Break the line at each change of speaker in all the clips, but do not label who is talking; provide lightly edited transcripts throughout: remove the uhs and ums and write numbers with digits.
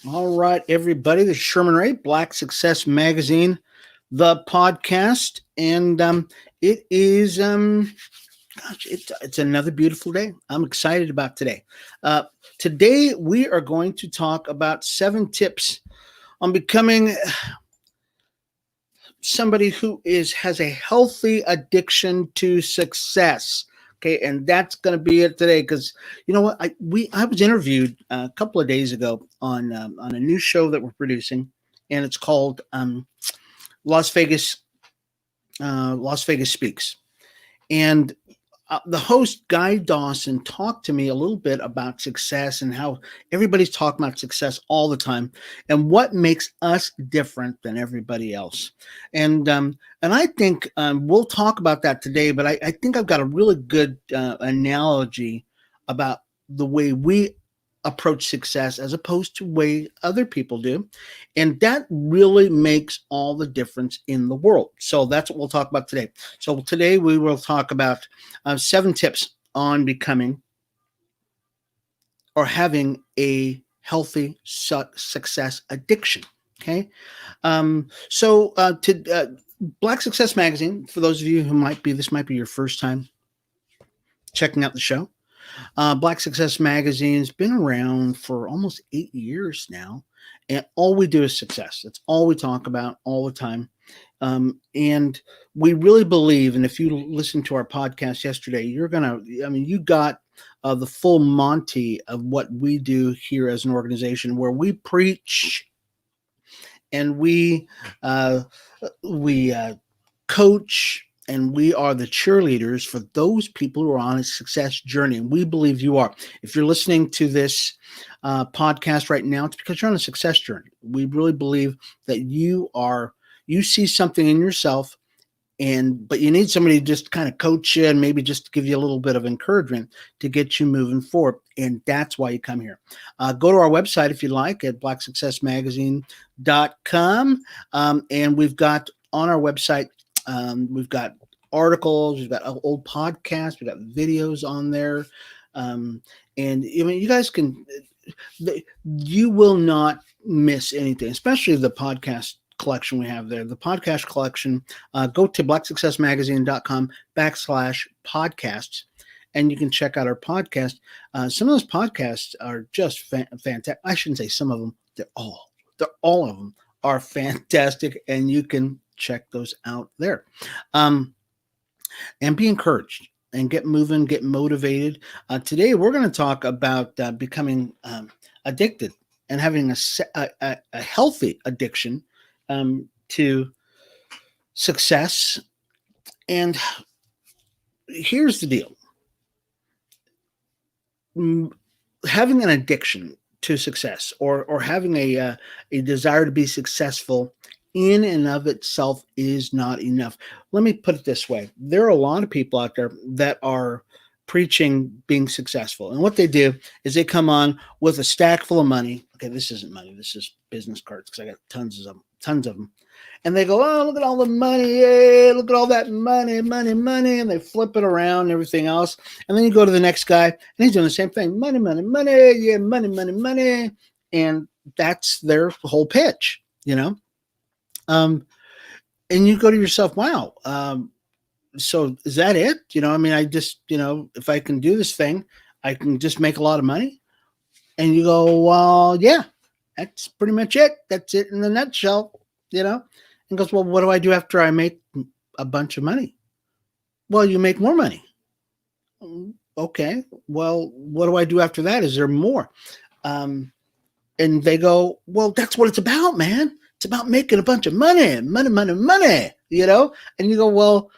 All right, everybody. This is Sherman Ray, Black Success Magazine, the podcast, and it is it's another beautiful day. I'm excited about today. Uh, Today we are going to talk about 7 tips on becoming somebody who is has a healthy addiction to success. Okay, and that's going to be it today because you know what I was interviewed a couple of days ago on a new show that we're producing, and it's called Las Vegas Las Vegas Speaks, and the host Guy Dawson talked to me a little bit about success and how everybody's talking about success all the time and what makes us different than everybody else. And I think we'll talk about that today. But I think I've got a really good analogy about the way we approach success as opposed to the way other people do, and that really makes all the difference in the world. So that's what we'll talk about today. So today we will talk about 7 tips on becoming or having a healthy success addiction. Okay. To Black Success Magazine, for those of you who this might be your first time checking out the show. Black Success Magazine's been around for almost 8 years now, and all we do is success. That's all we talk about all the time. And we really believe, and if you listened to our podcast yesterday, you got the full Monty of what we do here as an organization, where we preach and we coach, and we are the cheerleaders for those people who are on a success journey. And we believe you are. If you're listening to this podcast right now, it's because you're on a success journey. We really believe that you see something in yourself, but you need somebody to just kind of coach you and maybe just give you a little bit of encouragement to get you moving forward. And that's why you come here. Go to our website if you like at blacksuccessmagazine.com. And we've got on our website, we've got articles, we've got old podcasts, we've got videos on there. And I mean, you guys you will not miss anything, especially the podcast collection we have there. The podcast collection, go to blacksuccessmagazine.com/podcasts, and you can check out our podcast. Some of those podcasts are just fantastic. I shouldn't say some of them. All of them are fantastic, and you can check those out there. And be encouraged and get moving, get motivated. Today, we're going to talk about becoming addicted and having a healthy addiction to success. And here's the deal. Having an addiction to success or having a desire to be successful in and of itself is not enough. Let me put it this way. There are a lot of people out there that are preaching being successful. And what they do is they come on with a stack full of money. Okay, this isn't money. This is business cards because I got tons of them. And they go, oh, look at all the money. Yeah, look at all that money. And they flip it around and everything else. And then you go to the next guy and he's doing the same thing. Money. Yeah, money. And that's their whole pitch, you know? And you go to yourself, wow. So is that it? I mean, I just, if I can do this thing, I can just make a lot of money. And you go, well, yeah, that's pretty much it. That's it in the nutshell, And goes, well, what do I do after I make a bunch of money? Well, you make more money. Okay. Well, what do I do after that? Is there more? And they go, well, that's what it's about, man. It's about making a bunch of money. And you go, well,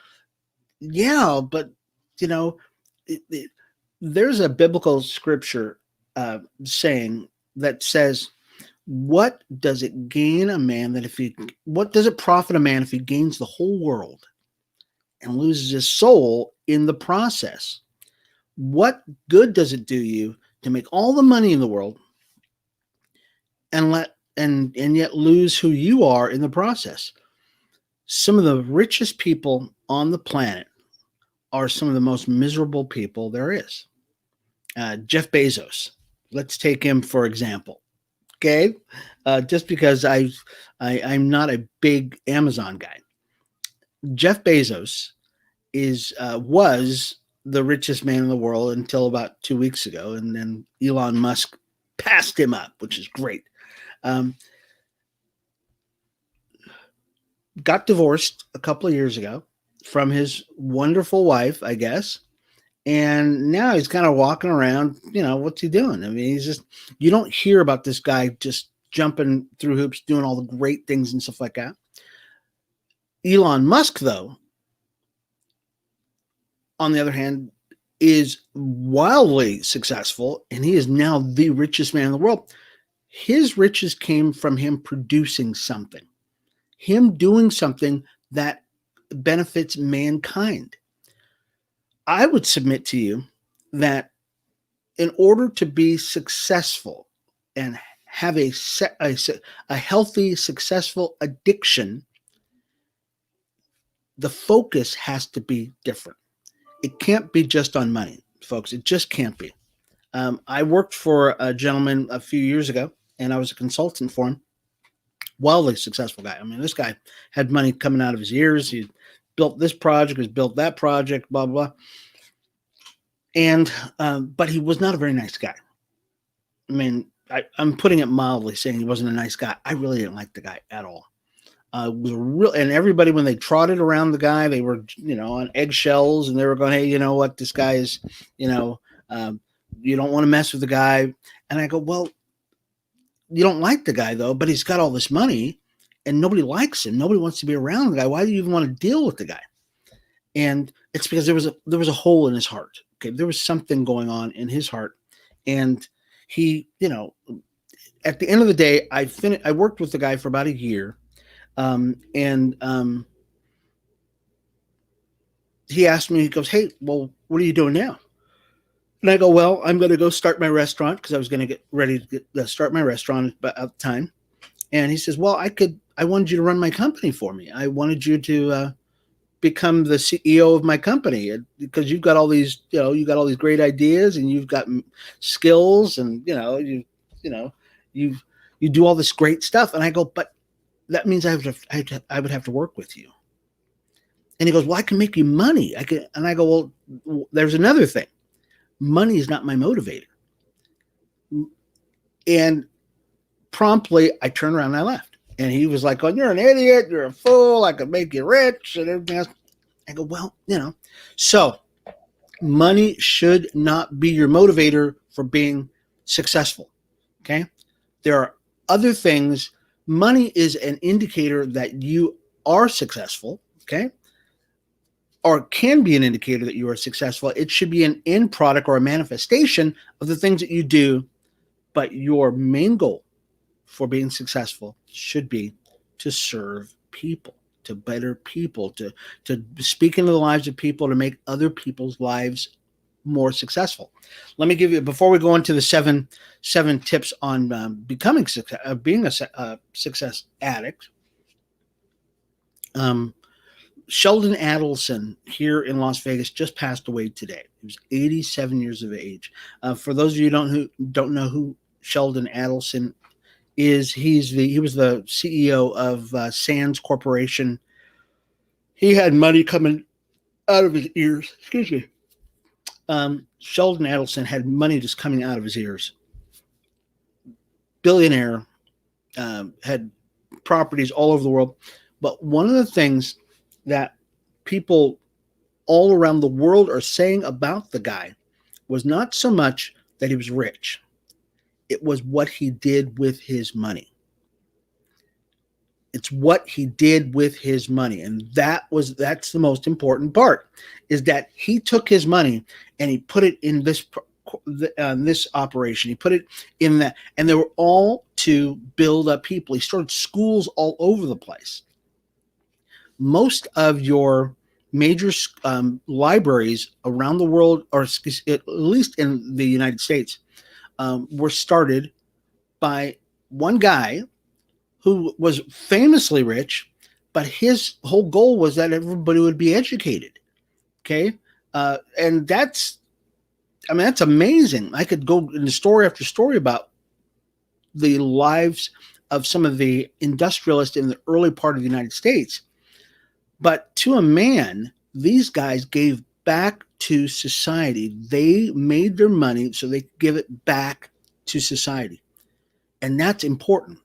yeah, but, there's a biblical scripture saying that says, what does it profit a man if he gains the whole world and loses his soul in the process? What good does it do you to make all the money in the world and yet lose who you are in the process? Some of the richest people on the planet are some of the most miserable people there is. Jeff Bezos, let's take him for example. Okay, just because I'm not a big Amazon guy. Jeff Bezos was the richest man in the world until about 2 weeks ago, and then Elon Musk passed him up, which is great. Um, got divorced a couple of years ago from his wonderful wife, I guess. And now he's kind of walking around, what's he doing? I mean, you don't hear about this guy just jumping through hoops, doing all the great things and stuff like that. Elon Musk, though, on the other hand, is wildly successful, and he is now the richest man in the world. His riches came from him producing something, him doing something that benefits mankind. I would submit to you that in order to be successful and have a healthy, successful addiction, the focus has to be different. It can't be just on money, folks. It just can't be. I worked for a gentleman a few years ago, and I was a consultant for him. Wildly successful guy. I mean, this guy had money coming out of his ears. He built this project, he's built that project, blah, blah, blah. And, but he was not a very nice guy. I mean, I'm putting it mildly, saying he wasn't a nice guy. I really didn't like the guy at all. Was real, and everybody, when they trotted around the guy, they were, on eggshells, and they were going, "Hey, you know what? This guy is, you don't want to mess with the guy." And I go, "Well, you don't like the guy though, but he's got all this money, and nobody likes him. Nobody wants to be around the guy. Why do you even want to deal with the guy?" And it's because there was a hole in his heart. Okay, there was something going on in his heart, and he, at the end of the day, I worked with the guy for about a year. He asked me, he goes, "Hey, well, what are you doing now?" And I go, "Well, I'm going to go start my restaurant," because I was going to get ready to start my restaurant at the time. And he says, "Well, I wanted you to run my company for me. I wanted you to become the CEO of my company, because you've got all these, great ideas, and you've got skills, and, you do all this great stuff." And I go, "But that means I would have to work with you." And he goes, "Well, I can make you money. I can." And I go, "Well, there's another thing. Money is not my motivator." And promptly I turned around and I left. And he was like, "Oh, you're an idiot. You're a fool. I could make you rich," and everything else. I go, "Well, so money should not be your motivator for being successful. Okay. There are other things. Money is an indicator that you are successful. Okay. Or can be an indicator that you are successful. It should be an end product or a manifestation of the things that you do. But your main goal for being successful should be to serve people, to better people, to speak into the lives of people, to make other people's lives more successful. Let me give you, before we go into the seven tips on becoming being a success addict. Sheldon Adelson here in Las Vegas just passed away today. He was 87 years of age. For those of you who don't know who Sheldon Adelson is, he was the CEO of Sands Corporation. He had money coming out of his ears. Excuse me. Sheldon Adelson had money just coming out of his ears. Billionaire, had properties all over the world. But one of the things that people all around the world are saying about the guy was not so much that he was rich. It was what he did with his money. It's what he did with his money. And that's the most important part, is that he took his money and he put it in this operation. He put it in that, and they were all to build up people. He started schools all over the place. Most of your major libraries around the world, or at least in the United States, were started by one guy who was famously rich, but his whole goal was that everybody would be educated. Okay. And that's amazing. I could go into story after story about the lives of some of the industrialists in the early part of the United States. But to a man, these guys gave back to society. They made their money so they could give it back to society. And that's important.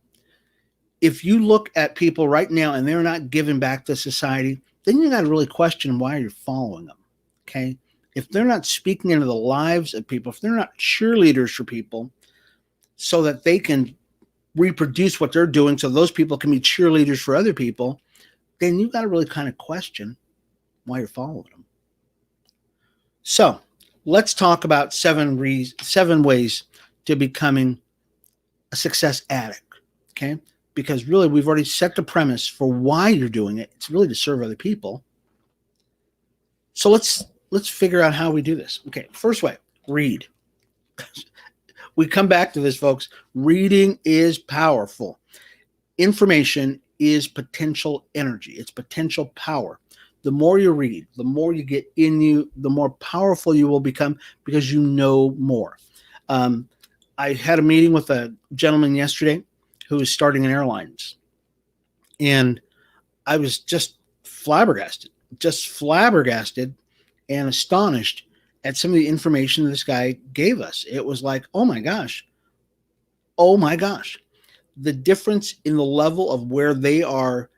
If you look at people right now and they're not giving back to society, then you got to really question why you're following them. Okay. If they're not speaking into the lives of people, if they're not cheerleaders for people so that they can reproduce what they're doing so those people can be cheerleaders for other people, then you got to really kind of question why you're following them. So let's talk about seven ways to becoming a success addict. Okay. Because really, we've already set the premise for why you're doing it. It's really to serve other people. So let's figure out how we do this. Okay, first way, read. We come back to this, folks. Reading is powerful. Information is potential energy. It's potential power. The more you read, the more you get in you, the more powerful you will become because you know more. I had a meeting with a gentleman yesterday who was starting an airlines. And I was just flabbergasted and astonished at some of the information this guy gave us. It was like, oh my gosh, the difference in the level of where they are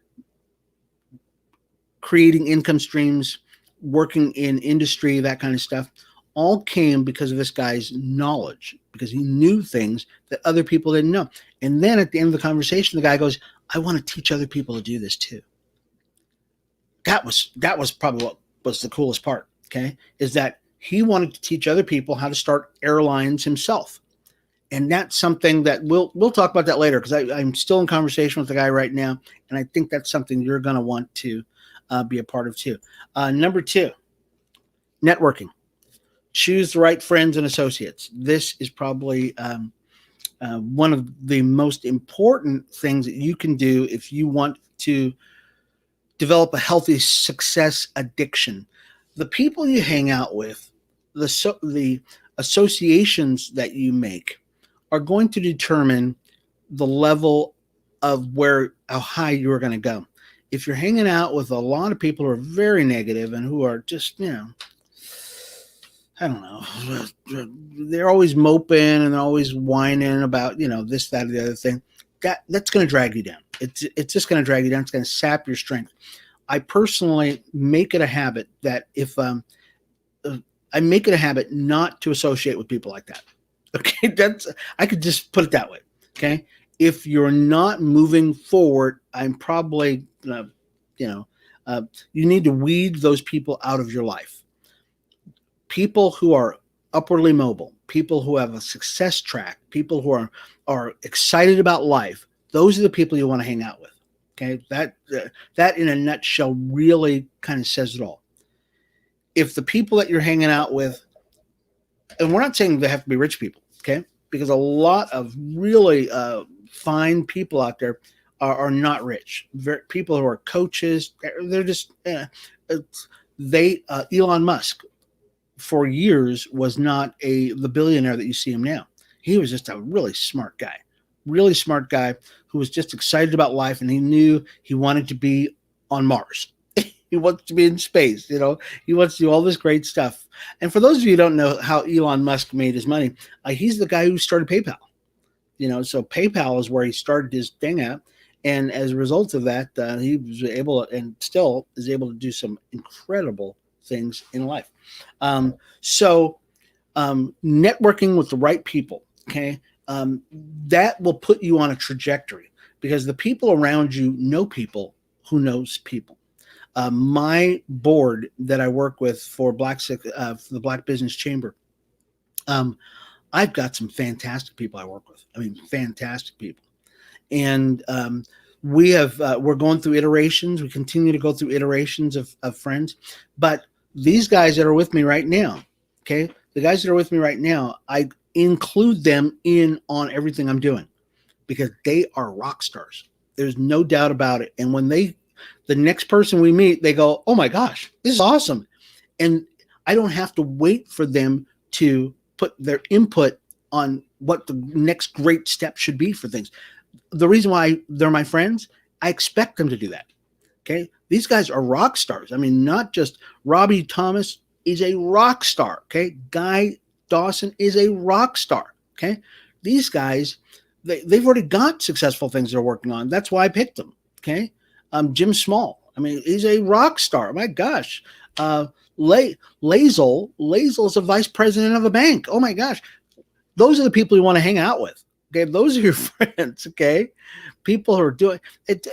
creating income streams, working in industry, that kind of stuff, all came because of this guy's knowledge, because he knew things that other people didn't know. And then at the end of the conversation, the guy goes, I want to teach other people to do this too. That was probably what was the coolest part, okay, is that he wanted to teach other people how to start airlines himself. And that's something that we'll talk about that later, because I'm still in conversation with the guy right now, and I think that's something you're going to want to be a part of too. Number 2, networking. Choose the right friends and associates. This is probably one of the most important things that you can do if you want to develop a healthy success addiction. The people you hang out with, the associations that you make are going to determine the level of how high you're going to go. If you're hanging out with a lot of people who are very negative and who are just, I don't know, they're always moping and they're always whining about, this, that, or the other thing, that's going to drag you down. It's just going to drag you down. It's going to sap your strength. I personally make it a habit that if I make it a habit not to associate with people like that. Okay, I could just put it that way. Okay, if you're not moving forward, I'm probably, you need to weed those people out of your life. People who are upwardly mobile, people who have a success track, people who are excited about life, those are the people you want to hang out with. Okay, that in a nutshell really kind of says it all. If the people that you're hanging out with, and we're not saying they have to be rich people, okay, because a lot of really fine people out there are not rich. People who are coaches, they're just Elon Musk for years was not the billionaire that you see him now. He was just a really smart guy who was just excited about life, and he knew he wanted to be on Mars. He wants to be in space. He wants to do all this great stuff. And for those of you who don't know how Elon Musk made his money, he's the guy who started PayPal. So PayPal is where he started his thing at. And as a result of that, he was able and still is able to do some incredible things in life. Networking with the right people, okay, that will put you on a trajectory, because the people around you know people who knows people. My board that I work with for the Black Business Chamber, I've got some fantastic people I work with. I mean, fantastic people. And we're going through iterations. We continue to go through iterations of friends. But these guys that are with me right now, okay, the guys that are with me right now, I include them in on everything I'm doing, because they are rock stars. There's no doubt about it. And when the next person we meet, they go, oh my gosh, this is awesome. And I don't have to wait for them to put their input on what the next great step should be for things. The reason why they're my friends, I expect them to do that. Okay. These guys are rock stars. I mean, not just Robbie Thomas is a rock star. Okay. Guy Dawson is a rock star. Okay. These guys, they've already got successful things they're working on. That's why I picked them. Okay. Jim Small. I mean, he's a rock star. My gosh. Lazel is a vice president of a bank. Oh my gosh. Those are the people you want to hang out with. Okay. Those are your friends. Okay. People who are doing it,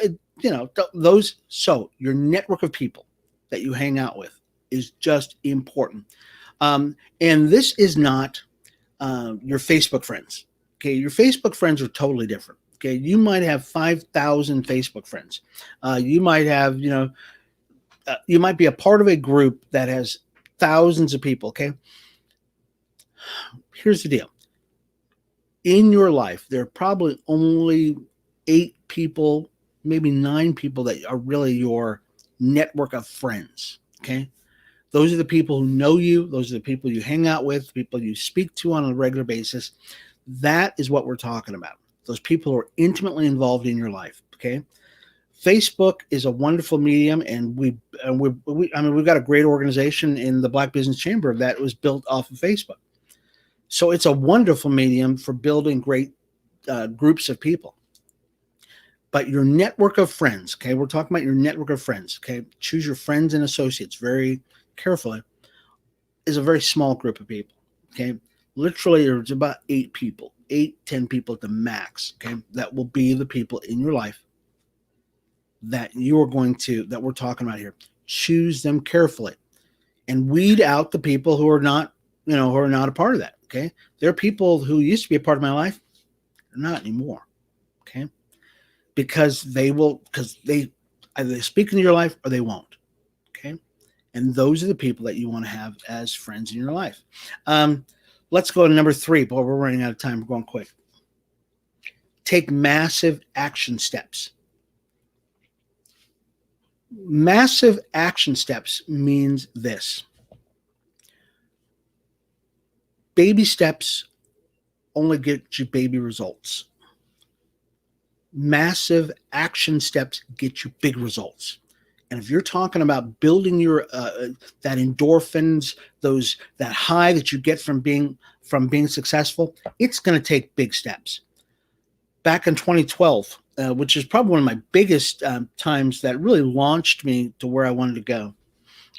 those. So your network of people that you hang out with is just important. And this is not your Facebook friends. Okay. Your Facebook friends are totally different. Okay. You might have 5,000 Facebook friends. You might have, you might be a part of a group that has thousands of people. Okay. Here's the deal. In your life, there are probably only 8 people, maybe 9 people that are really your network of friends. Okay. Those are the people who know you. Those are the people you hang out with, people you speak to on a regular basis. That is what we're talking about. Those people who are intimately involved in your life. Okay. Facebook is a wonderful medium, and we've got a great organization in the Black Business Chamber that was built off of Facebook. So it's a wonderful medium for building great groups of people. But your network of friends, okay, we're talking about your network of friends, okay, choose your friends and associates very carefully, is a very small group of people, okay. Literally, there's about 8 people, 10 people at the max, okay, that will be the people in your life that we're talking about here. Choose them carefully and weed out the people who are not, who are not a part of that, okay. There are people who used to be a part of my life, they're not anymore, okay. Because they either speak into your life or they won't. Okay. And those are the people that you want to have as friends in your life. Let's go to number 3, but we're running out of time. We're going quick. Take massive action steps. Massive action steps means this. Baby steps only get you baby results. Massive action steps get you big results. And if you're talking about building your that endorphins, that high that you get from being successful, it's going to take big steps. Back in 2012, which is probably one of my biggest times that really launched me to where I wanted to go.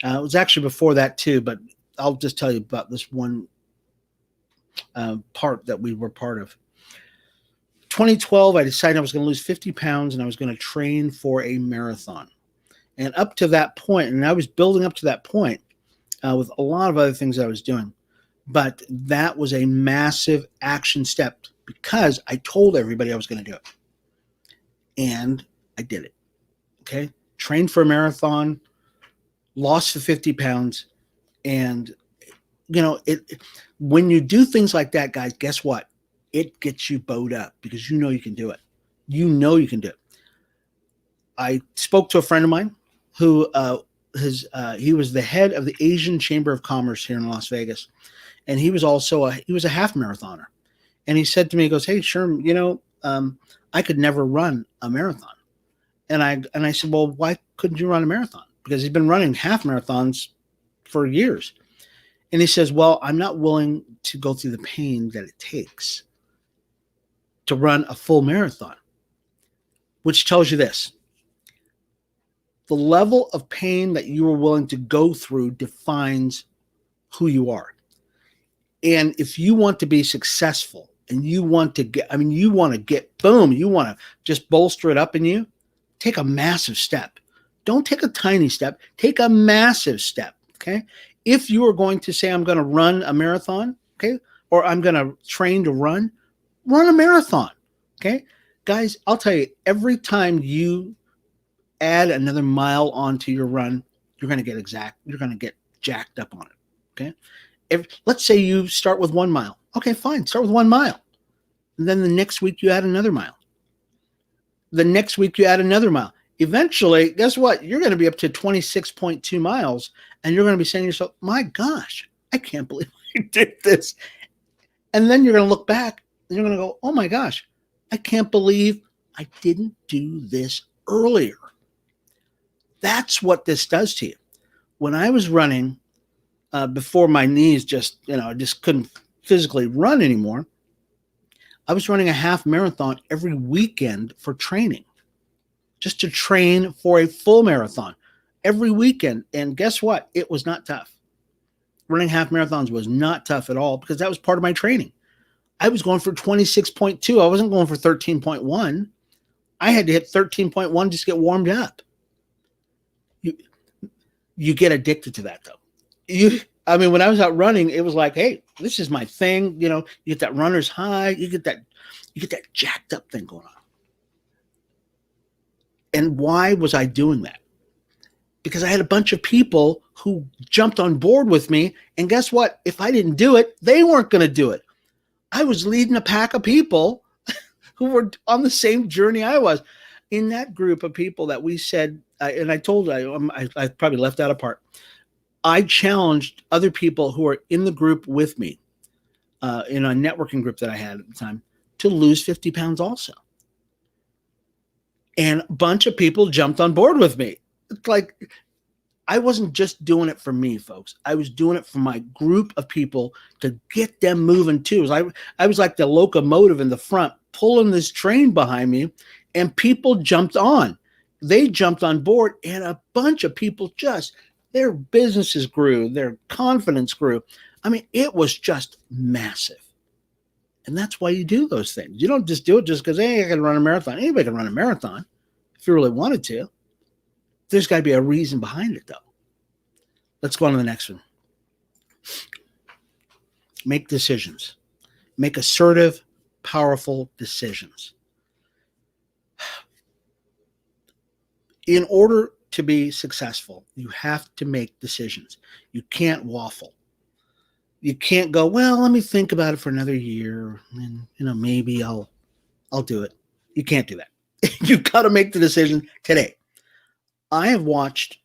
It was actually before that too, but I'll just tell you about this one part that we were part of. 2012, I decided I was going to lose 50 pounds and I was going to train for a marathon. And up to that point, and I was building up to that point with a lot of other things I was doing. But that was a massive action step because I told everybody I was going to do it. And I did it. Okay. Trained for a marathon, lost the 50 pounds. And, when you do things like that, guys, guess what? It gets you bowed up because you know you can do it. You know you can do it. I spoke to a friend of mine who he was the head of the Asian Chamber of Commerce here in Las Vegas, and he was also a half marathoner. And he said to me, he goes, "Hey, Sherm, I could never run a marathon." And I said, "Well, why couldn't you run a marathon?" Because he's been running half marathons for years. And he says, "Well, I'm not willing to go through the pain that it takes to run a full marathon," which tells you this. The level of pain that you are willing to go through defines who you are. And if you want to be successful and you want to get boom, you want to just bolster it up in you, take a massive step. Don't take a tiny step, take a massive step, okay? If you are going to say, I'm going to run a marathon, okay, or I'm going to train to run a marathon, okay? Guys, I'll tell you, every time you add another mile onto your run, you're going to get jacked up on it, okay? Let's say you start with 1 mile. Okay, fine, start with 1 mile. And then the next week you add another mile. The next week you add another mile. Eventually, guess what? You're going to be up to 26.2 miles, and you're going to be saying to yourself, my gosh, I can't believe I did this. And then you're going to look back and you're going to go, oh my gosh, I can't believe I didn't do this earlier. That's what this does to you. When I was running, before my knees just, I just couldn't physically run anymore, I was running a half marathon every weekend for training, just to train for a full marathon every weekend. And guess what? It was not tough. Running half marathons was not tough at all because that was part of my training. I was going for 26.2. I wasn't going for 13.1. I had to hit 13.1 just to get warmed up. You get addicted to that though. When I was out running, it was like, hey, this is my thing. You get that runner's high. You get that jacked up thing going on. And why was I doing that? Because I had a bunch of people who jumped on board with me. And guess what? If I didn't do it, they weren't going to do it. I was leading a pack of people who were on the same journey I was. In that group of people that we said, and I told I probably left out a part. I challenged other people who are in the group with me, in a networking group that I had at the time, to lose 50 pounds also. And a bunch of people jumped on board with me. It's like, I wasn't just doing it for me, folks. I was doing it for my group of people to get them moving too. I was like the locomotive in the front, pulling this train behind me, and people jumped on. They jumped on board, and a bunch of people their businesses grew, their confidence grew. It was just massive. And that's why you do those things. You don't just do it just because, hey, I can run a marathon. Anybody can run a marathon if you really wanted to. There's got to be a reason behind it, though. Let's go on to the next one. Make decisions. Make assertive, powerful decisions. In order to be successful, you have to make decisions. You can't waffle. You can't go, well, let me think about it for another year, and maybe I'll do it. You can't do that. You've got to make the decision today. I have watched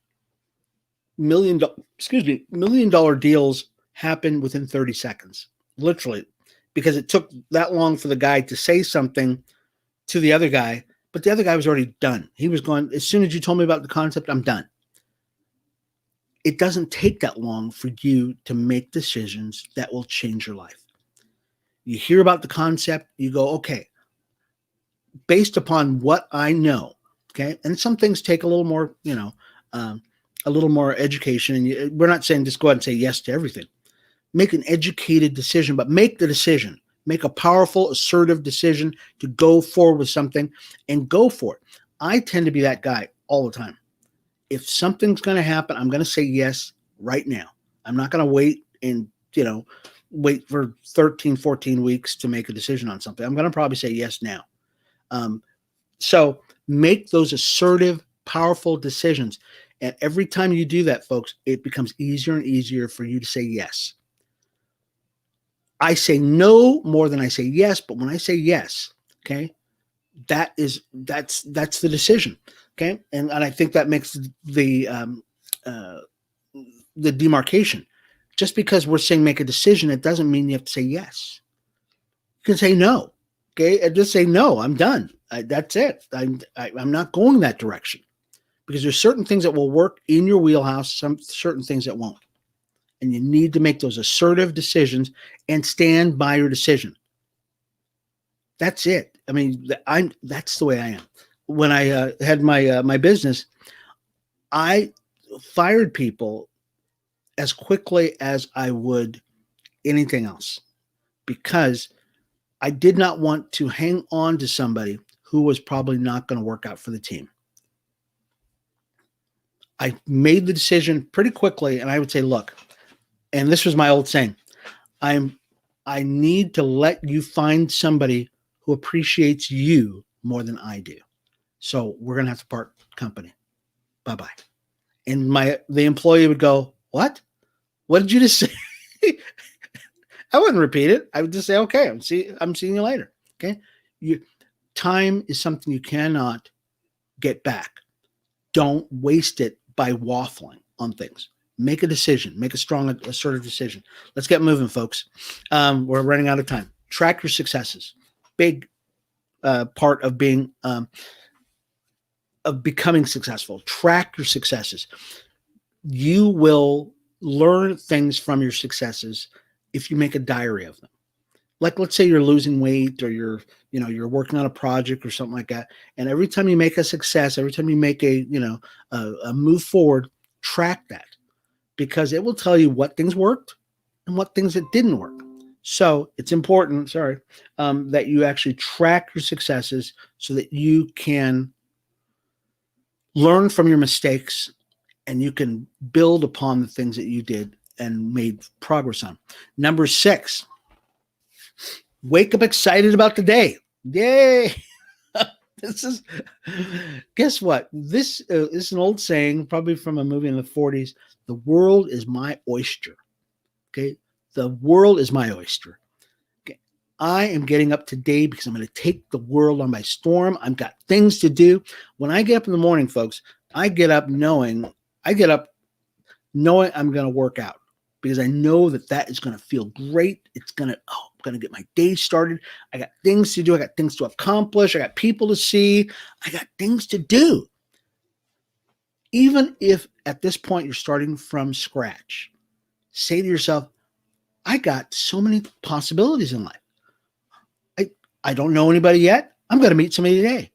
$1 million deals happen within 30 seconds, literally, because it took that long for the guy to say something to the other guy, but the other guy was already done. He was going, as soon as you told me about the concept, I'm done. It doesn't take that long for you to make decisions that will change your life. You hear about the concept, you go, okay, based upon what I know, okay, and some things take a little more, a little more education. And we're not saying just go ahead and say yes to everything. Make an educated decision, but make the decision. Make a powerful, assertive decision to go forward with something and go for it. I tend to be that guy all the time. If something's going to happen, I'm going to say yes right now. I'm not going to wait and, wait for 13, 14 weeks to make a decision on something. I'm going to probably say yes now. So make those assertive, powerful decisions. And every time you do that, folks, it becomes easier and easier for you to say yes. I say no more than I say yes, but when I say yes, okay, that's the decision, okay, and I think that makes the demarcation. Just because we're saying make a decision, it doesn't mean you have to say yes. You can say no, okay, and just say no. I'm done. That's it. I'm not going that direction, because there's certain things that will work in your wheelhouse, some certain things that won't. And you need to make those assertive decisions and stand by your decision. That's it. That's the way I am. When I had my business, I fired people as quickly as I would anything else, because I did not want to hang on to somebody who was probably not going to work out for the team. I made the decision pretty quickly, and I would say, look, and this was my old saying, I need to let you find somebody who appreciates you more than I do. So we're going to have to part company. Bye-bye. And the employee would go, what? What did you just say? I wouldn't repeat it. I would just say, okay, I'm seeing you later. Okay. Time is something you cannot get back. Don't waste it by waffling on things. Make a decision. Make a strong, assertive decision. Let's get moving, folks. We're running out of time. Track your successes. Big part of being of becoming successful. Track your successes. You will learn things from your successes if you make a diary of them. Like, let's say you're losing weight, or you're working on a project or something like that, and every time you make a success, every time you make a move forward, track that, because it will tell you what things worked and what things that didn't work. So it's important, that you actually track your successes so that you can learn from your mistakes and you can build upon the things that you did and made progress on. Number 6, wake up excited about the day. Yay! Guess what? This is an old saying, probably from a movie in the 40s. The world is my oyster. Okay. The world is my oyster. Okay. I am getting up today because I'm going to take the world on by storm. I've got things to do. When I get up in the morning, folks, I get up knowing I'm going to work out, because I know that is going to feel great. I'm going to get my day started. I got things to do. I got things to accomplish. I got people to see. I got things to do. Even if at this point you're starting from scratch, say to yourself, I got so many possibilities in life. I don't know anybody yet. I'm going to meet somebody today.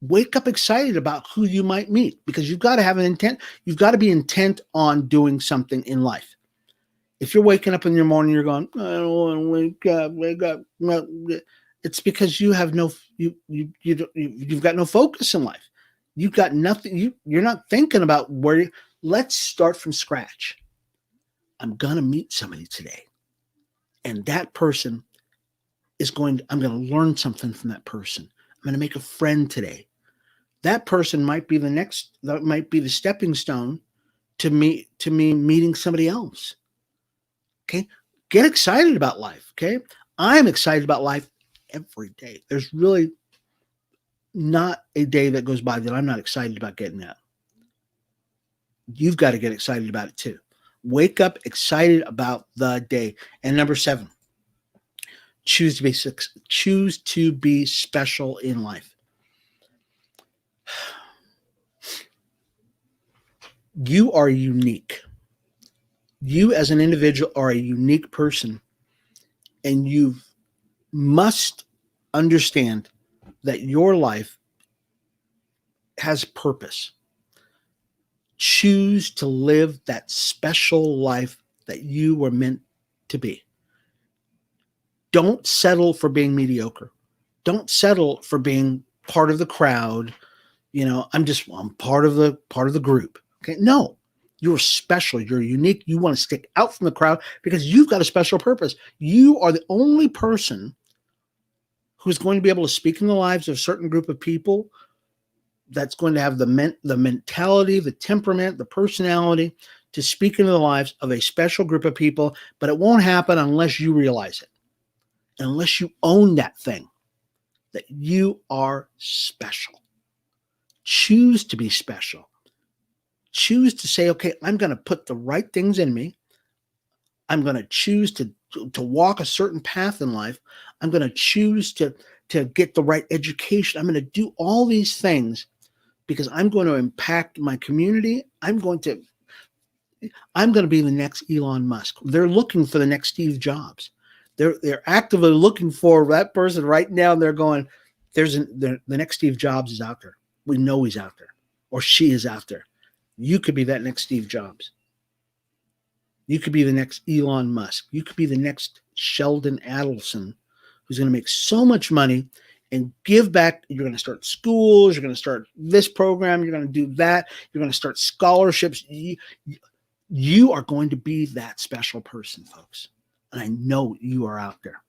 Wake up excited about who you might meet, because you've got to have an intent. You've got to be intent on doing something in life. If you're waking up in the morning, you're going, I don't want to wake up. Well, it's because you have you've got no focus in life. You've got nothing. You're not thinking about where. Let's start from scratch. I'm going to meet somebody today, and that person I'm going to learn something from that person. I'm going to make a friend today. That person might be the stepping stone to me meeting somebody else. Okay. Get excited about life. Okay. I'm excited about life every day. There's really not a day that goes by that I'm not excited about getting out. You've got to get excited about it too. Wake up excited about the day. And number 7, choose to be special in life. You are unique. You as an individual are a unique person, and you must understand that your life has purpose. Choose to live that special life that you were meant to be. Don't settle for being mediocre. Don't settle for being part of the crowd. I'm part of the group. Okay. No, you're special. You're unique. You want to stick out from the crowd because you've got a special purpose. You are the only person who's going to be able to speak in the lives of a certain group of people, that's going to have the mentality, the temperament, the personality to speak into the lives of a special group of people. But it won't happen unless you realize it, unless you own that thing, that you are special. Choose to be special. Choose to say, okay, I'm going to put the right things in me. I'm going to choose to walk a certain path in life. I'm going to choose to get the right education. I'm going to do all these things because I'm going to impact my community. I'm going to be the next Elon Musk. They're looking for the next Steve Jobs. They're actively looking for that person right now. They're going, the next Steve Jobs is out there. We know he's out there, or she is out there. You could be that next Steve Jobs. You could be the next Elon Musk. You could be the next Sheldon Adelson, who's going to make so much money and give back. You're going to start schools. You're going to start this program. You're going to do that. You're going to start scholarships. You are going to be that special person, folks. And I know you are out there.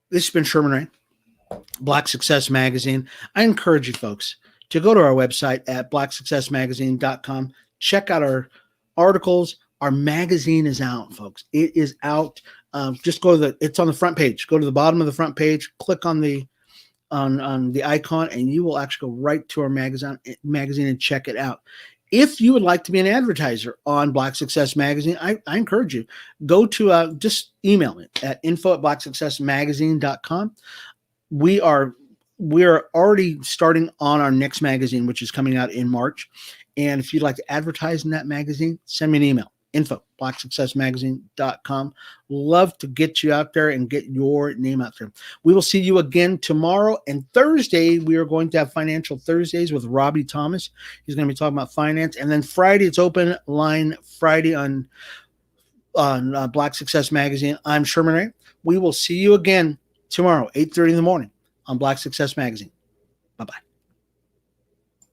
This has been Sherman Ray, Black Success Magazine. I encourage you folks to go to our website at blacksuccessmagazine.com. Check out our articles. Our magazine is out, folks. It is out. Just go to it's on the front page. Go to the bottom of the front page, click on the icon, and you will actually go right to our magazine and check it out. If you would like to be an advertiser on Black Success Magazine, I encourage you, go to just email me at info@blacksuccessmagazine.com. We are we are already starting on our next magazine, which is coming out in March. And if you'd like to advertise in that magazine, send me an email, info@blacksuccessmagazine.com. Love to get you out there and get your name out there. We will see you again tomorrow, and Thursday we are going to have Financial Thursdays with Robbie Thomas. He's going to be talking about finance. And then Friday, it's open line Friday on Black Success Magazine. I'm Sherman Ray. We will see you again tomorrow, 8:30 in the morning on Black Success Magazine.